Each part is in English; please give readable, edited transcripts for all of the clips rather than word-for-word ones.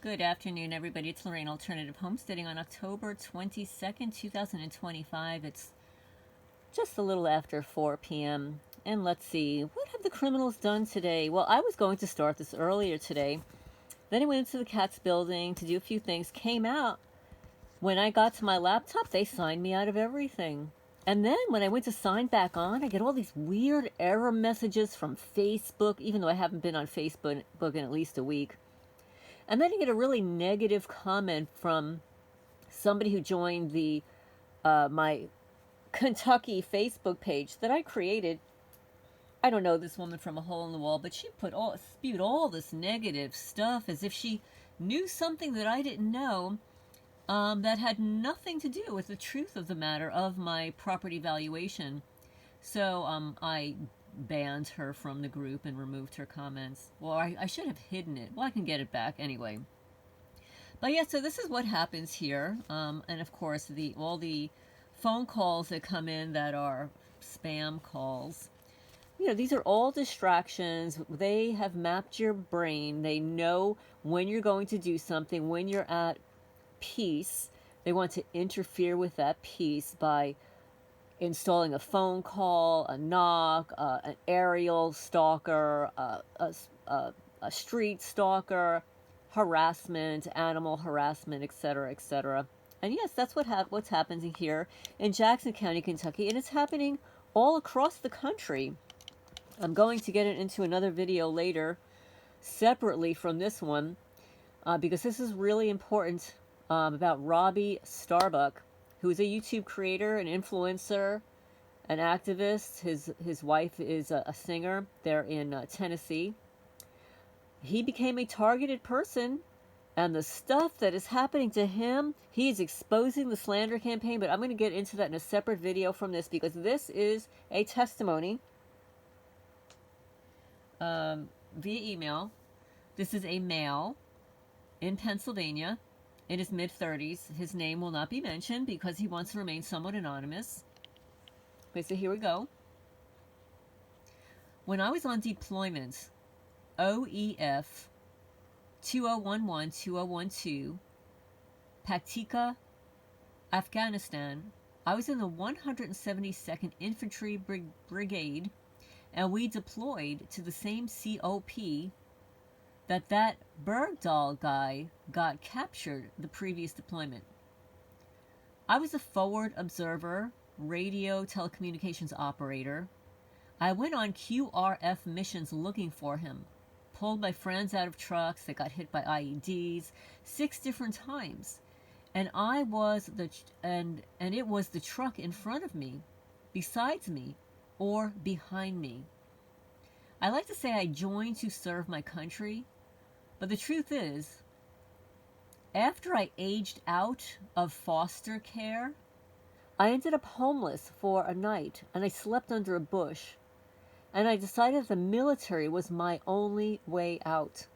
Good afternoon, everybody. It's Lorraine Alternative Homesteading on October 22nd, 2025. It's just a little after 4 p.m. And let's see, what have the criminals done today? Well, I was going to start this earlier today. Then I went into the CATS building to do a few things, came out. When I got to my laptop, they signed me out of everything. And then when I went to sign back on, I get all these weird error messages from Facebook, even though I haven't been on Facebook in at least a week. And then I get a really negative comment from somebody who joined the my Kentucky Facebook page that I created. I don't know this woman from a hole in the wall, but she spewed all this negative stuff as if she knew something that I didn't know, that had nothing to do with the truth of the matter of my property valuation. So I banned her from the group and removed her comments. Well, I should have hidden it. Well, I can get it back anyway. But yeah, so this is what happens here. And of course, all the phone calls that come in that are spam calls. You know, these are all distractions. They have mapped your brain. They know when you're going to do something, when you're at peace. They want to interfere with that peace by installing a phone call, a knock, an aerial stalker, a street stalker, harassment, animal harassment, etc., etc. And yes, that's what's happening here in Jackson County, Kentucky, and it's happening all across the country. I'm going to get into another video later, separately from this one, because this is really important, about Robbie Starbuck, who is a YouTube creator, an influencer, an activist. His wife is a singer. They're in Tennessee. He became a targeted person, and the stuff that is happening to him, he is exposing the slander campaign, but I'm going to get into that in a separate video from this, because this is a testimony via email. This is a male in Pennsylvania, in his mid-30s. His name will not be mentioned because he wants to remain somewhat anonymous. Okay, so here we go. When I was on deployment, OEF 2011-2012, packtica, Afghanistan, I was in the 172nd Infantry Brigade, and we deployed to the same COP that burgdal guy got captured the previous deployment. I was a forward observer, radio telecommunications operator. I went on QRF missions looking for him, pulled my friends out of trucks that got hit by IEDs 6 different times, and it was the truck in front of me, besides me, or behind me. I like to say I joined to serve my country, but the truth is, after I aged out of foster care, I ended up homeless for a night, and I slept under a bush, and I decided the military was my only way out.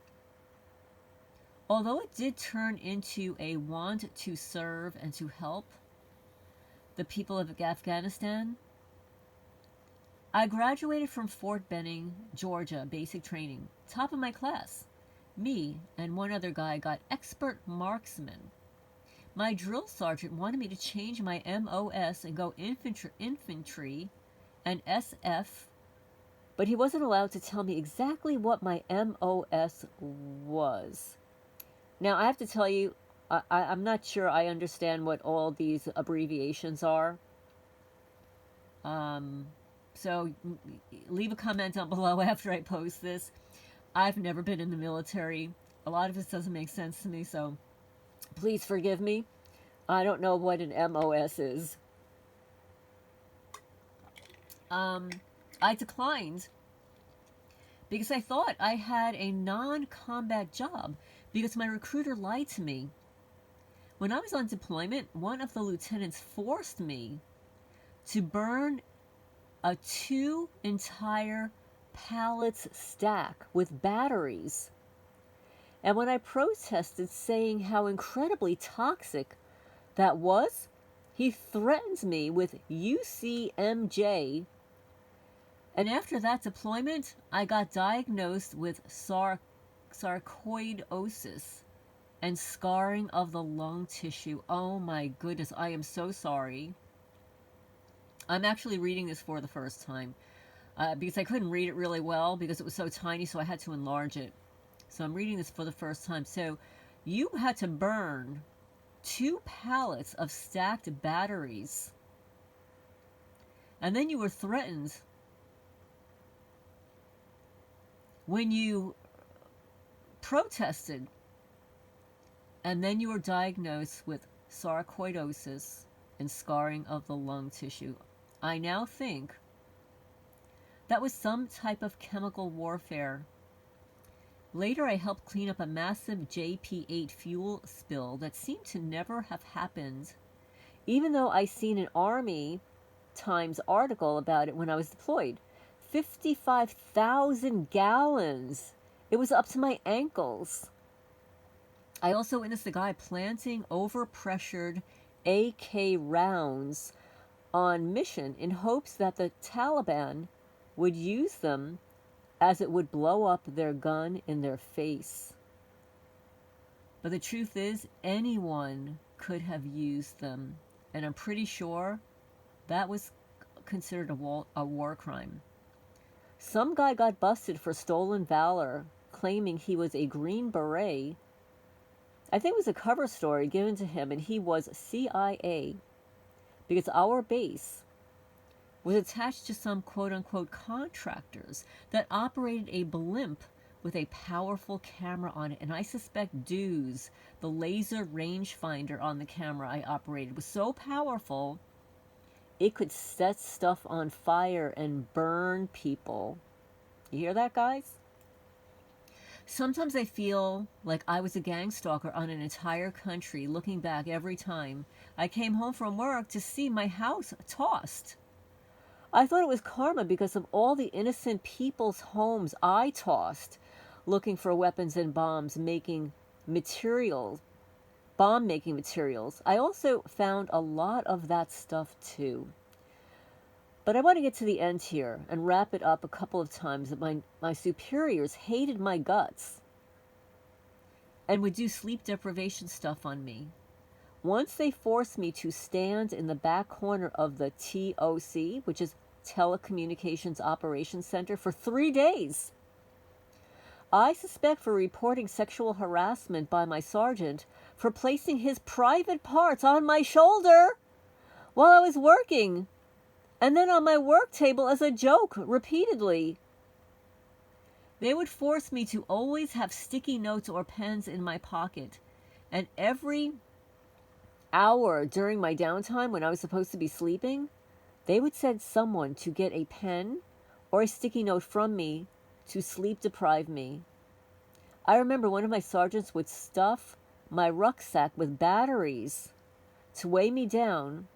Although it did turn into a want to serve and to help the people of Afghanistan, I graduated from Fort Benning, Georgia, basic training, top of my class. Me and one other guy got expert marksman. My drill sergeant wanted me to change my MOS and go infantry and SF, but he wasn't allowed to tell me exactly what my MOS was. Now, I have to tell you, I'm not sure I understand what all these abbreviations are. So leave a comment down below after I post this. I've never been in the military. A lot of this doesn't make sense to me, so please forgive me. I don't know what an MOS is. I declined because I thought I had a non-combat job because my recruiter lied to me. When I was on deployment, one of the lieutenants forced me to burn a 2 entire pallets stack with batteries. And when I protested, saying how incredibly toxic that was, he threatened me with UCMJ. And after that deployment, I got diagnosed with sarcoidosis. and scarring of the lung tissue. Oh my goodness, I am so sorry. I'm actually reading this for the first time because I couldn't read it really well because it was so tiny, so I had to enlarge it. So I'm reading this for the first time. So you had to burn 2 pallets of stacked batteries, and then you were threatened when you protested, and then you were diagnosed with sarcoidosis and scarring of the lung tissue. I now think that was some type of chemical warfare. Later, I helped clean up a massive JP-8 fuel spill that seemed to never have happened, even though I seen an Army Times article about it when I was deployed. 55,000 gallons. It was up to my ankles. I also witnessed a guy planting overpressured AK rounds on mission in hopes that the Taliban would use them as it would blow up their gun in their face. But the truth is, anyone could have used them, and I'm pretty sure that was considered a war crime. Some guy got busted for stolen valor, claiming he was a Green Beret. I think it was a cover story given to him, and he was CIA, because our base was attached to some quote-unquote contractors that operated a blimp with a powerful camera on it. And I suspect DEWS, the laser rangefinder on the camera I operated, was so powerful it could set stuff on fire and burn people. You hear that, guys? Sometimes I feel like I was a gang stalker on an entire country, looking back every time I came home from work to see my house tossed. I thought it was karma because of all the innocent people's homes I tossed, looking for weapons and bombs making materials, bomb making materials. I also found a lot of that stuff too. But I want to get to the end here and wrap it up a couple of times that my superiors hated my guts and would do sleep deprivation stuff on me. Once they forced me to stand in the back corner of the TOC, which is Telecommunications Operations Center, for 3 days. I suspect for reporting sexual harassment by my sergeant for placing his private parts on my shoulder while I was working, and then on my work table as a joke repeatedly. They would force me to always have sticky notes or pens in my pocket, and every hour during my downtime when I was supposed to be sleeping, they would send someone to get a pen or a sticky note from me to sleep deprive me. I remember one of my sergeants would stuff my rucksack with batteries to weigh me down,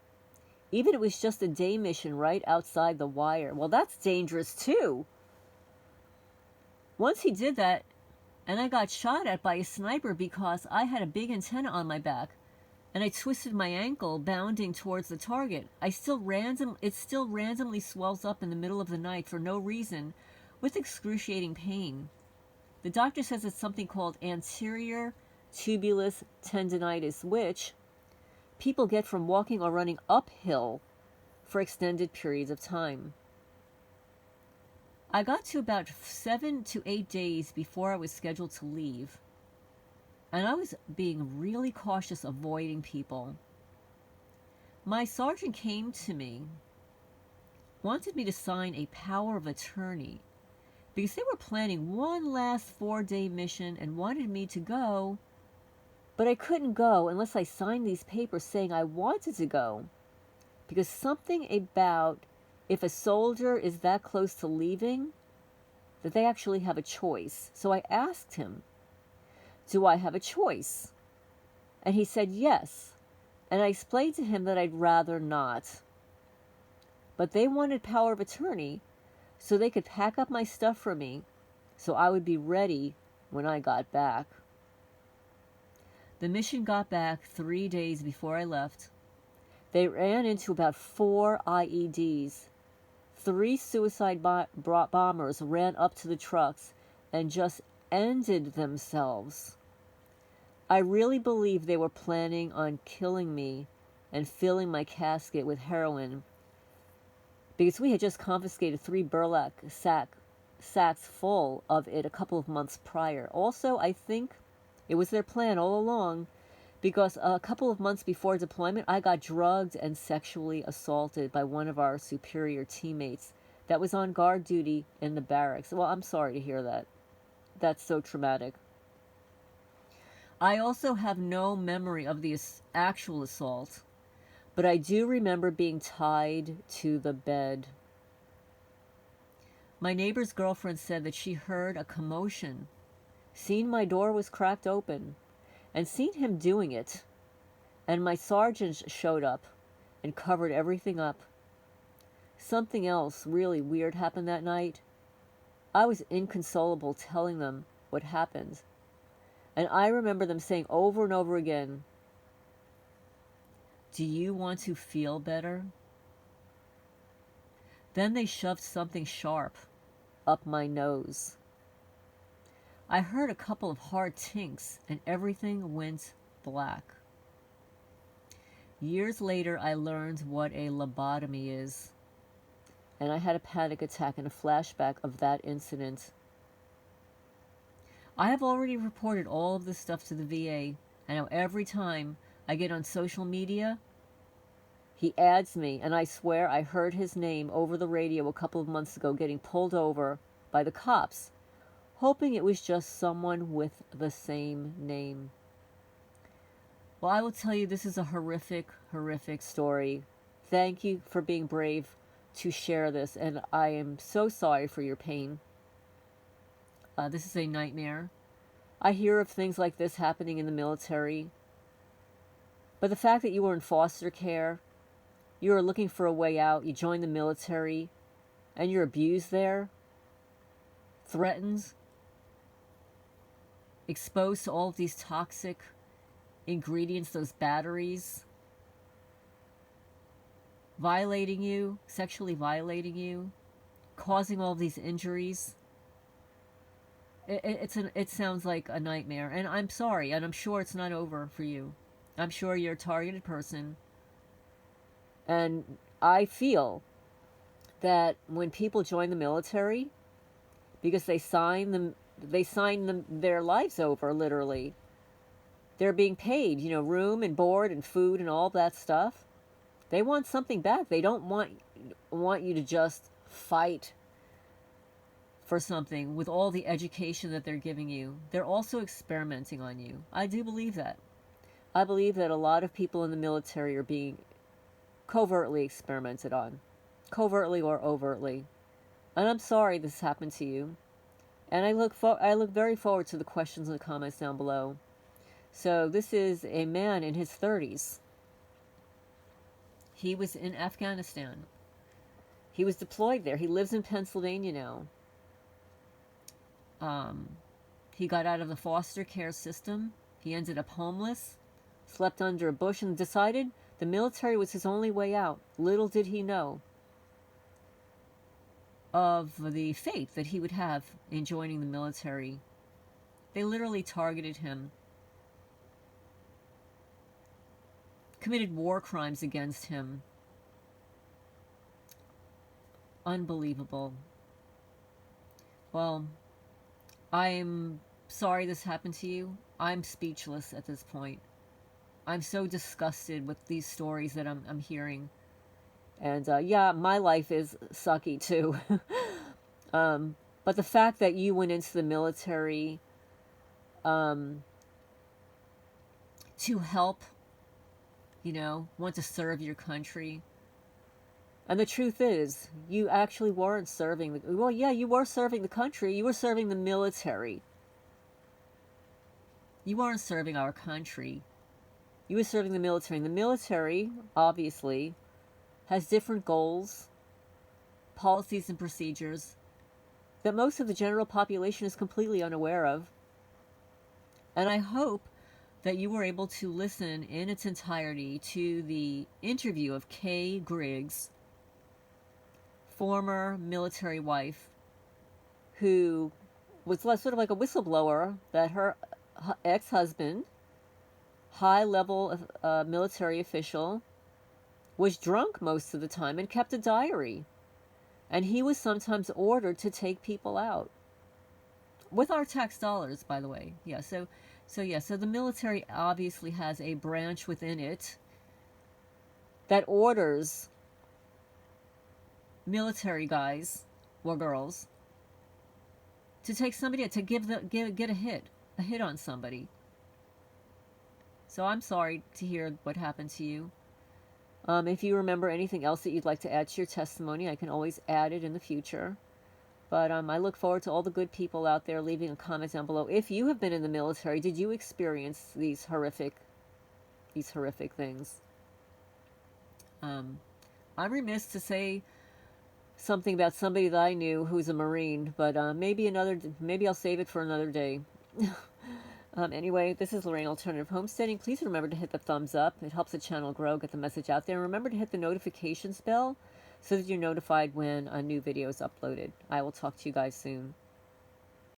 even if it was just a day mission right outside the wire. Well, that's dangerous too. Once he did that, and I got shot at by a sniper because I had a big antenna on my back, and I twisted my ankle bounding towards the target. It still randomly swells up in the middle of the night for no reason, with excruciating pain. The doctor says it's something called anterior tubulus tendinitis, which people get from walking or running uphill for extended periods of time. I got to about 7 to 8 days before I was scheduled to leave, and I was being really cautious, avoiding people. My sergeant came to me, wanted me to sign a power of attorney because they were planning one last 4-day mission and wanted me to go, but I couldn't go unless I signed these papers saying I wanted to go, because something about if a soldier is that close to leaving, that they actually have a choice. So I asked him, do I have a choice? And he said yes. And I explained to him that I'd rather not. But they wanted power of attorney so they could pack up my stuff for me so I would be ready when I got back. The mission got back 3 days before I left. They ran into about 4 IEDs. 3 suicide bombers ran up to the trucks and just ended themselves. I really believe they were planning on killing me and filling my casket with heroin, because we had just confiscated 3 burlap sacks full of it a couple of months prior. Also, I think it was their plan all along, because a couple of months before deployment, I got drugged and sexually assaulted by one of our superior teammates that was on guard duty in the barracks. Well, I'm sorry to hear that. That's so traumatic. I also have no memory of the actual assault, but I do remember being tied to the bed. My neighbor's girlfriend said that she heard a commotion, seen my door was cracked open, and seen him doing it. And my sergeants showed up and covered everything up. Something else really weird happened that night. I was inconsolable telling them what happened. And I remember them saying over and over again, "Do you want to feel better?" Then they shoved something sharp up my nose. I heard a couple of hard tinks and everything went black. Years later, I learned what a lobotomy is, and I had a panic attack and a flashback of that incident. I have already reported all of this stuff to the VA, and now every time I get on social media, he adds me, and I swear I heard his name over the radio a couple of months ago getting pulled over by the cops, hoping it was just someone with the same name. Well, I will tell you, this is a horrific, horrific story. Thank you for being brave to share this, and I am so sorry for your pain. This is a nightmare. I hear of things like this happening in the military, but the fact that you were in foster care, you are looking for a way out, you join the military, and you're abused there, threatened, exposed to all of these toxic ingredients, those batteries, violating you, sexually violating you, causing all these injuries. It sounds like a nightmare, and I'm sorry, and I'm sure it's not over for you. I'm sure you're a targeted person, and I feel that when people join the military, because they sign their lives over, literally, they're being paid, room and board and food and all that stuff. They want something back. They don't want you to just fight for something with all the education that they're giving you. They're also experimenting on you. I do believe that. I believe that a lot of people in the military are being covertly experimented on, covertly or overtly. And I'm sorry this happened to you. And I look very forward to the questions and the comments down below. So this is a man in his 30s. He was in Afghanistan. He was deployed there. He lives in Pennsylvania now. He got out of the foster care system. He ended up homeless, slept under a bush, and decided the military was his only way out. Little did he know of the fate that he would have in joining the military. They literally targeted him, committed war crimes against him. Unbelievable. Well, I'm sorry this happened to you. I'm speechless at this point. I'm so disgusted with these stories that I'm hearing. And yeah, my life is sucky too. But the fact that you went into the military to help, want to serve your country. And the truth is, you actually weren't serving you were serving the country. You were serving the military. You weren't serving our country. You were serving the military. And the military, obviously, has different goals, policies, and procedures that most of the general population is completely unaware of. And I hope that you were able to listen in its entirety to the interview of Kay Griggs, former military wife, who was sort of like a whistleblower that her ex-husband high-level military official, was drunk most of the time and kept a diary. And he was sometimes ordered to take people out. With our tax dollars, by the way. Yeah, so the military obviously has a branch within it that orders military guys or girls to take somebody, to get a hit on somebody. So I'm sorry to hear what happened to you. If you remember anything else that you'd like to add to your testimony, I can always add it in the future. But I look forward to all the good people out there leaving a comment down below. If you have been in the military, did you experience these horrific things? I'm remiss to say something about somebody that I knew who's a Marine, but maybe I'll save it for another day. Anyway, this is Lorraine Alternative Homesteading. Please remember to hit the thumbs up. It helps the channel grow, get the message out there. And remember to hit the notifications bell so that you're notified when a new video is uploaded. I will talk to you guys soon.